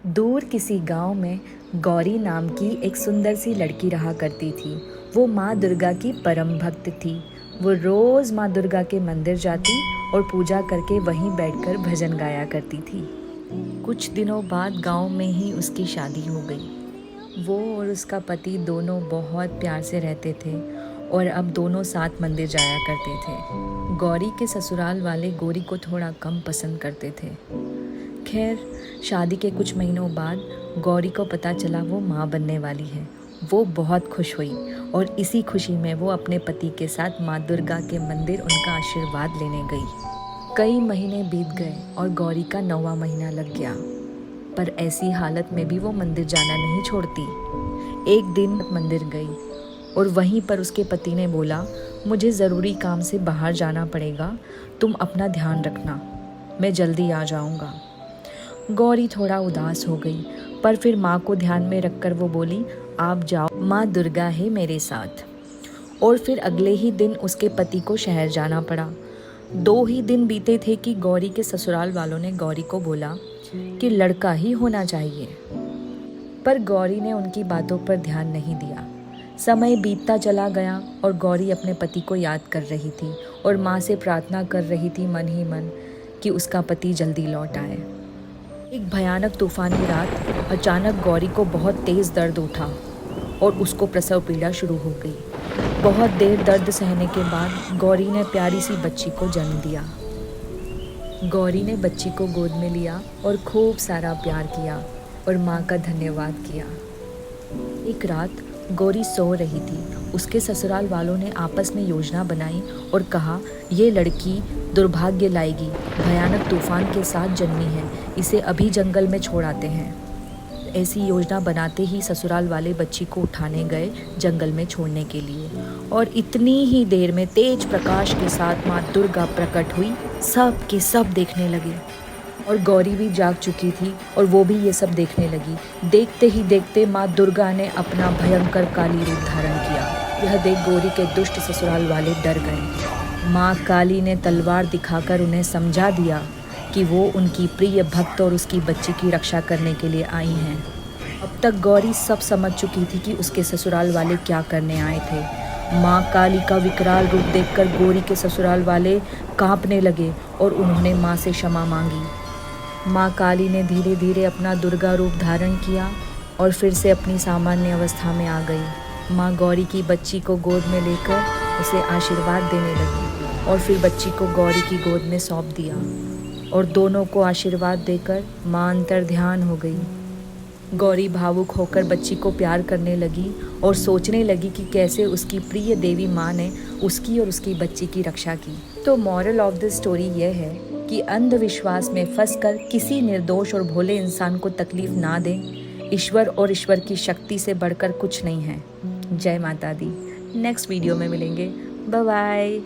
दूर किसी गांव में गौरी नाम की एक सुंदर सी लड़की रहा करती थी। वो माँ दुर्गा की परम भक्त थी। वो रोज़ माँ दुर्गा के मंदिर जाती और पूजा करके वहीं बैठकर भजन गाया करती थी। कुछ दिनों बाद गांव में ही उसकी शादी हो गई। वो और उसका पति दोनों बहुत प्यार से रहते थे और अब दोनों साथ मंदिर जाया करते थे। गौरी के ससुराल वाले गौरी को थोड़ा कम पसंद करते थे। खैर, शादी के कुछ महीनों बाद गौरी को पता चला वो माँ बनने वाली है। वो बहुत खुश हुई और इसी खुशी में वो अपने पति के साथ माँ दुर्गा के मंदिर उनका आशीर्वाद लेने गई। कई महीने बीत गए और गौरी का 9वां महीना लग गया, पर ऐसी हालत में भी वो मंदिर जाना नहीं छोड़ती। एक दिन मंदिर गई और वहीं पर उसके पति ने बोला, मुझे ज़रूरी काम से बाहर जाना पड़ेगा, तुम अपना ध्यान रखना, मैं जल्दी आ जाऊँगा। गौरी थोड़ा उदास हो गई, पर फिर माँ को ध्यान में रखकर वो बोली, आप जाओ, माँ दुर्गा है मेरे साथ। और फिर अगले ही दिन उसके पति को शहर जाना पड़ा। 2 ही दिन बीते थे कि गौरी के ससुराल वालों ने गौरी को बोला कि लड़का ही होना चाहिए, पर गौरी ने उनकी बातों पर ध्यान नहीं दिया। समय बीतता चला गया और गौरी अपने पति को याद कर रही थी और माँ से प्रार्थना कर रही थी मन ही मन कि उसका पति जल्दी लौट आए। एक भयानक तूफानी रात अचानक गौरी को बहुत तेज़ दर्द उठा और उसको प्रसव पीड़ा शुरू हो गई। बहुत देर दर्द सहने के बाद गौरी ने प्यारी सी बच्ची को जन्म दिया। गौरी ने बच्ची को गोद में लिया और खूब सारा प्यार किया और माँ का धन्यवाद किया। एक रात गौरी सो रही थी। उसके ससुराल वालों ने आपस में योजना बनाई और कहा, ये लड़की दुर्भाग्य लाएगी, भयानक तूफान के साथ जन्मी है, इसे अभी जंगल में छोड़ आते हैं। ऐसी योजना बनाते ही ससुराल वाले बच्ची को उठाने गए जंगल में छोड़ने के लिए, और इतनी ही देर में तेज प्रकाश के साथ माँ दुर्गा प्रकट हुई। सब के सब देखने लगे और गौरी भी जाग चुकी थी और वो भी ये सब देखने लगी। देखते ही देखते माँ दुर्गा ने अपना भयंकर काली रूप धारण किया। यह देख गौरी के दुष्ट ससुराल वाले डर गए। माँ काली ने तलवार दिखाकर उन्हें समझा दिया कि वो उनकी प्रिय भक्त और उसकी बच्ची की रक्षा करने के लिए आई हैं। अब तक गौरी सब समझ चुकी थी कि उसके ससुराल वाले क्या करने आए थे। माँ काली का विकराल रूप देखकर गौरी के ससुराल वाले कांपने लगे और उन्होंने माँ से क्षमा मांगी। माँ काली ने धीरे धीरे अपना दुर्गा रूप धारण किया और फिर से अपनी सामान्य अवस्था में आ गई। माँ गौरी की बच्ची को गोद में लेकर उसे आशीर्वाद देने लगी और फिर बच्ची को गौरी की गोद में सौंप दिया और दोनों को आशीर्वाद देकर माँ अंतर ध्यान हो गई। गौरी भावुक होकर बच्ची को प्यार करने लगी और सोचने लगी कि कैसे उसकी प्रिय देवी माँ ने उसकी और उसकी बच्ची की रक्षा की। तो मॉरल ऑफ द स्टोरी यह है कि अंधविश्वास में फंसकर किसी निर्दोष और भोले इंसान को तकलीफ ना दें। ईश्वर और ईश्वर की शक्ति से बढ़कर कुछ नहीं है। जय माता दी। नेक्स्ट वीडियो में मिलेंगे। Bye bye.